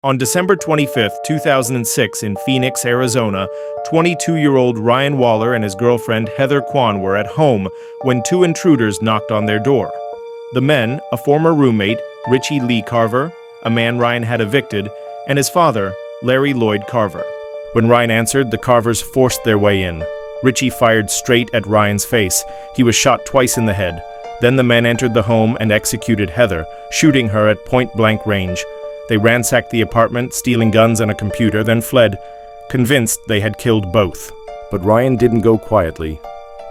On December 25, 2006, in Phoenix, Arizona, 22-year-old Ryan Waller and his girlfriend Heather Quan were at home when two intruders knocked on their door. The men, a former roommate, Richie Lee Carver, a man Ryan had evicted, and his father, Larry Lloyd Carver. When Ryan answered, the Carvers forced their way in. Richie fired straight at Ryan's face. He was shot twice in the head. Then the men entered the home and executed Heather, shooting her at point-blank range. They ransacked the apartment, stealing guns and a computer, then fled, convinced they had killed both. But Ryan didn't go quietly.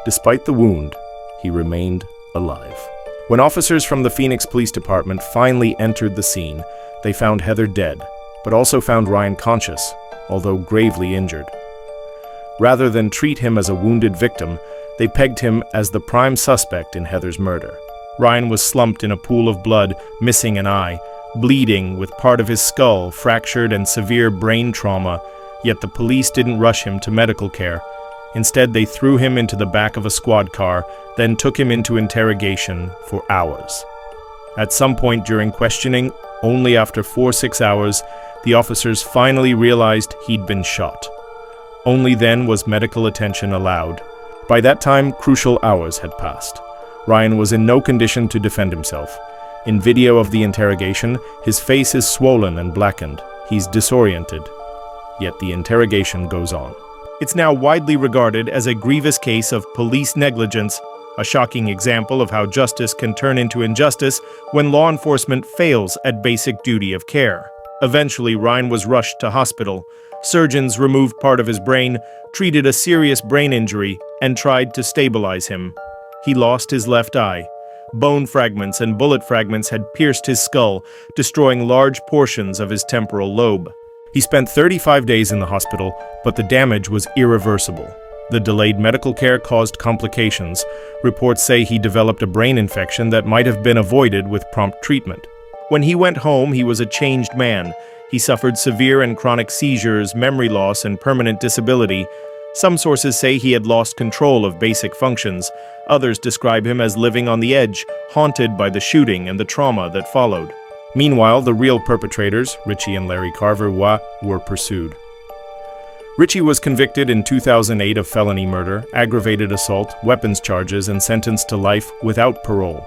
Despite the wound, he remained alive. When officers from the Phoenix Police Department finally entered the scene, they found Heather dead, but also found Ryan conscious, although gravely injured. Rather than treat him as a wounded victim, they pegged him as the prime suspect in Heather's murder. Ryan was slumped in a pool of blood, missing an eye, bleeding with part of his skull fractured and severe brain trauma, yet the police didn't rush him to medical care. Instead, they threw him into the back of a squad car, then took him into interrogation for hours. At some point during questioning, only after 4-6 hours, the officers finally realized he'd been shot. Only then was medical attention allowed. By that time, crucial hours had passed. Ryan was in no condition to defend himself. In video of the interrogation, his face is swollen and blackened. He's disoriented. Yet the interrogation goes on. It's now widely regarded as a grievous case of police negligence, a shocking example of how justice can turn into injustice when law enforcement fails at basic duty of care. Eventually, Ryan was rushed to hospital. Surgeons removed part of his brain, treated a serious brain injury, and tried to stabilize him. He lost his left eye. Bone fragments and bullet fragments had pierced his skull, destroying large portions of his temporal lobe. He spent 35 days in the hospital, but the damage was irreversible. The delayed medical care caused complications. Reports say he developed a brain infection that might have been avoided with prompt treatment. When he went home, he was a changed man. He suffered severe and chronic seizures, memory loss, and permanent disability. Some sources say he had lost control of basic functions. Others describe him as living on the edge, haunted by the shooting and the trauma that followed. Meanwhile, the real perpetrators, Richie and Larry Carver, were pursued. Richie was convicted in 2008 of felony murder, aggravated assault, weapons charges, and sentenced to life without parole.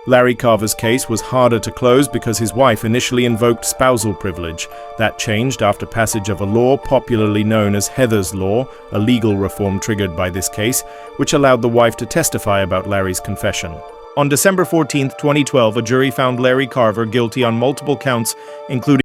Larry Carver's case was harder to close because his wife initially invoked spousal privilege. That changed after passage of a law popularly known as Heather's Law, a legal reform triggered by this case, which allowed the wife to testify about Larry's confession. On December 14, 2012, a jury found Larry Carver guilty on multiple counts, including